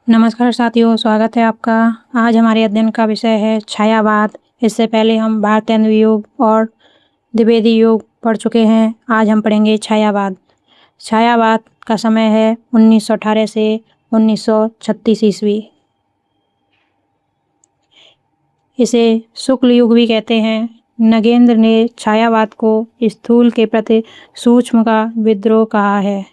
नमस्कार साथियों, स्वागत है आपका। आज हमारे अध्ययन का विषय है छायावाद। इससे पहले हम भारतेंदु युग और द्विवेदी युग पढ़ चुके हैं। आज हम पढ़ेंगे छायावाद। छायावाद का समय है 1918 से 1936 ईस्वी। इसे शुक्ल युग भी कहते हैं। नगेंद्र ने छायावाद को स्थूल के प्रति सूक्ष्म का विद्रोह कहा है।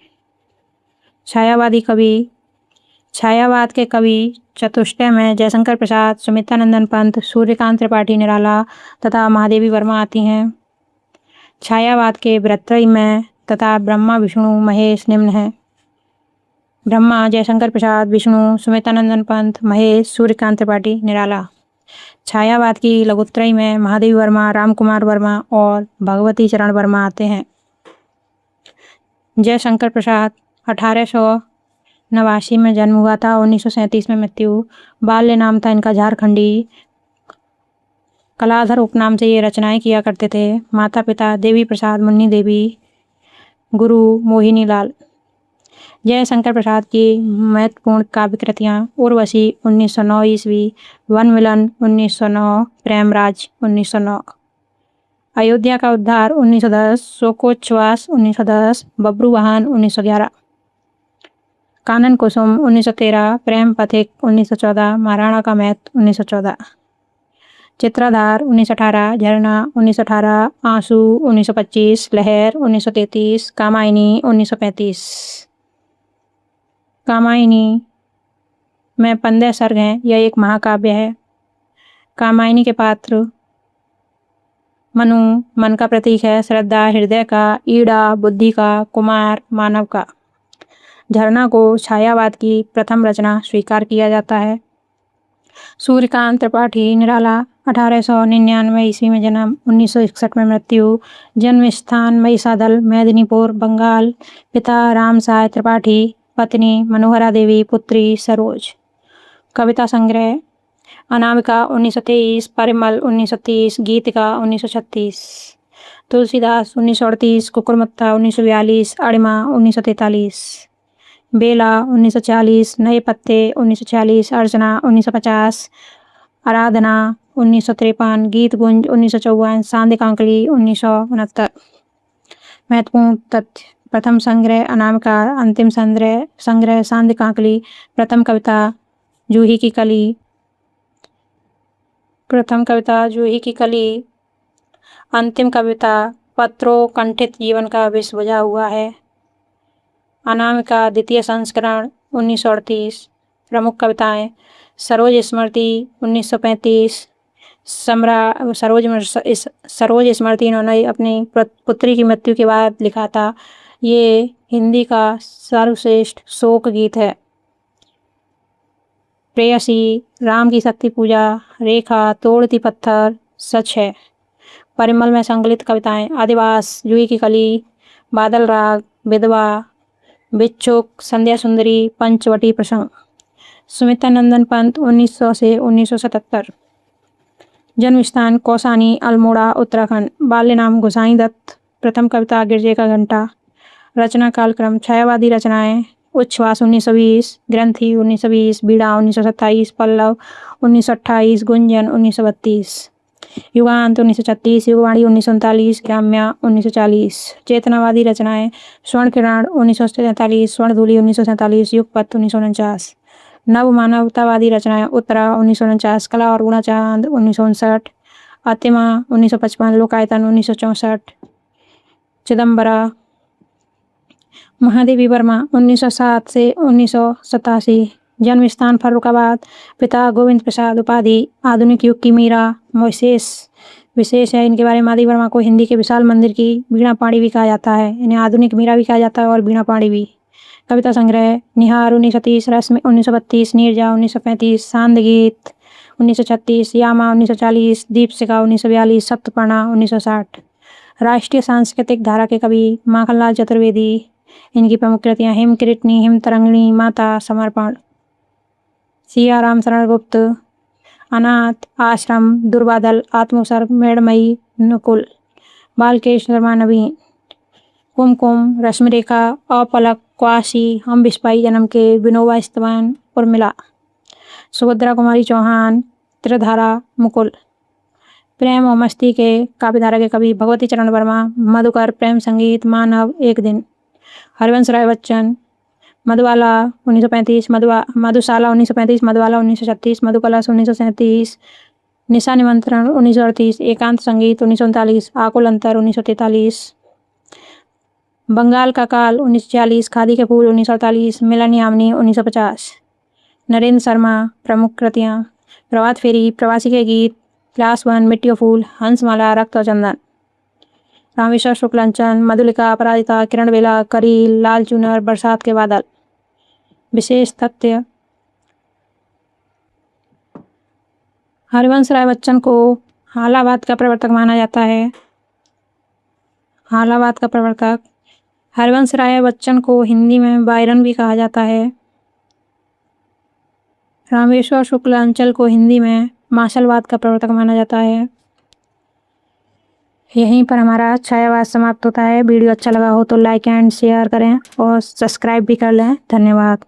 छायावाद के कवि चतुष्टय में जयशंकर प्रसाद, सुमित्रानंदन पंत, सूर्यकांत त्रिपाठी निराला तथा महादेवी वर्मा आती हैं। छायावाद के वृत्तत्रयी में तथा ब्रह्मा विष्णु महेश निम्न हैं। ब्रह्मा जयशंकर प्रसाद, विष्णु सुमित्रानंदन पंत, महेश सूर्यकांत त्रिपाठी निराला। छायावाद की लघुत्रयी में महादेवी वर्मा, रामकुमार वर्मा और भगवती चरण वर्मा आते हैं। जयशंकर प्रसाद 1889 में जन्म हुआ था, 1937 में मृत्यु। बाल्य नाम था इनका झारखंडी। कलाधर उपनाम से ये रचनाएं किया करते थे। माता पिता देवी प्रसाद, मुन्नी देवी, गुरु मोहिनी लाल। जयशंकर प्रसाद की महत्वपूर्ण काव्य कृतियाँ: उर्वशी 1909 ईस्वी, वन मिलन 1909, प्रेमराज 1909, अयोध्या का उद्धार 1910, शोकोच्छ्वास 1910, बब्रू वाहन 1911, कानन कुसुम 1913, प्रेम पथिक 1914, महाराणा का महत्व 1914, चित्राधार 1918, झरना 1918, आंसू 1925, लहर 1933, कामायनी 1935। कामायनी में 15 सर्ग हैं। यह एक महाकाव्य है। कामायनी के पात्र मनु मन का प्रतीक है, श्रद्धा हृदय का, ईड़ा बुद्धि का, कुमार मानव का। झरना को छायावाद की प्रथम रचना स्वीकार किया जाता है। सूर्यकांत त्रिपाठी निराला 1899 ईस्वी में जन्म, 1961 में मृत्यु। जन्म स्थान महिषादल, मेदिनीपुर, बंगाल। पिता रामसाय त्रिपाठी, पत्नी मनोहरा देवी, पुत्री सरोज। कविता संग्रह: अनामिका 1923, परिमल 1930, गीतिका 1936, तुलसीदास 1938, कुकुरमुत्ता 1942, अणिमा 1943, बेला 1940, नए पत्ते 1946, अर्चना 1950, आराधना 1953, गीत गुंज 1954, सांध्य कांकली 1969। महत्वपूर्ण तथ्य: प्रथम संग्रह अनामिका, अंतिम संग्रह सांध्य कांकली, प्रथम कविता जूही की कली, अंतिम कविता पत्रों कंठित जीवन का विष बुझा हुआ है। अनामिका द्वितीय संस्करण 1938। प्रमुख कविताएं: सरोज स्मृति 1935, सरोज स्मृति इन्होंने अपनी पुत्री की मृत्यु के बाद लिखा था। ये हिंदी का सर्वश्रेष्ठ शोक गीत है। प्रेयसी, राम की शक्ति पूजा, रेखा, तोड़ती पत्थर, सच है। परिमल में संकलित कविताएं: आदिवास, जूही की कली, बादल राग, विधवा, भिक्षुक, संध्या सुंदरी, पंचवटी प्रसंग। सुमित्रानंदन पंत 1900 से 1977। जन्म स्थान कौसानी, अल्मोड़ा, उत्तराखंड। बाल्य नाम गोसाई दत्त। प्रथम कविता गिरजे का घंटा। रचना कालक्रम: छायावादी रचनाएं: उच्छ्वास 1920, ग्रंथि 1920, बीड़ा 1927, पल्लव 1928, गुंजन 1932, युगांत 1936, युगवाणी 1939, ग्राम्या 1940। चेतनावादी रचनाएं: स्वर्ण किरण 1943, स्वर्णधूलि 1947, युगपत् 1949। नव मानवतावादी रचनाएं: उत्तरा 1949, कला और गुणाचांद 1959, अतिमा 1955, लोकायतन 1964, चिदम्बरा। महादेवी वर्मा 1907 से 1987। जन्म स्थान फर्रुखाबाद। पिता गोविंद प्रसाद, उपाधि आधुनिक युग की मीरा। विशेष है इनके बारे में, महादेवी वर्मा को हिंदी के विशाल मंदिर की वीणा पाणी भी कहा जाता है। इन्हें आधुनिक मीरा भी कहा जाता है और वीणा पाणी भी। कविता संग्रह: निहार 1930, रश्मि 1932, नीरजा 1935, सांद गीत 1936, यामा 1940, दीपशिखा 1942, सप्तपर्णा 1960। राष्ट्रीय सांस्कृतिक धारा के कवि: माखनलाल चतुर्वेदी। इनकी प्रमुख कृतियाँ: हिम किरटनी, हिम तरंगिणी, माता, समर्पण। सिया राम शरण गुप्त, अनाथ आश्रम, दुर्बादल, आत्मोत्सर्ग, मेड़मयी, नकुल। बालकेश शर्मा नवीन। कुमकुम, रश्मिरेखा, अपलक, क्वासी, हम बिस्पाई जन्म के, विनोबा स्तवन, उर्मिला, सुभद्रा कुमारी चौहान, त्रिधारा, मुकुल। प्रेम और मस्ती के काव्यधारा के कवि भगवती चरण वर्मा, मधुकर, प्रेम संगीत, मानव, एक दिन। हरिवंश राय बच्चन, मधुबाला 1935, मधुशाला 1935, मधुबाला 1936, मधुकलश 1937, निशा निमंत्रण 1938, एकांत संगीत 1939, आकुल अंतर 1943, बंगाल का काल 1946, खादी के फूल 1948, मिलन यामिनी 1950। नरेंद्र शर्मा, प्रमुख कृतियाँ: प्रभात फेरी, प्रवासी के गीत, क्लास 1, मिट्टी और फूल, हंसमाला, रक्त और चंदन। रामेश्वर शुक्लांचल, मधुलिका, अपराजिता, किरण बेला, करील, लाल चुनर, बरसात के बादल। विशेष तथ्य: हरिवंश राय बच्चन को हालाबाद का प्रवर्तक माना जाता है। हालाबाद का प्रवर्तक। हरिवंश राय बच्चन को हिंदी में बायरन भी कहा जाता है। रामेश्वर शुक्लांचल को हिंदी में मार्शलवाद का प्रवर्तक माना जाता है। यहीं पर हमारा छायावाद समाप्त होता है। वीडियो अच्छा लगा हो तो लाइक एंड शेयर करें और सब्सक्राइब भी कर लें। धन्यवाद।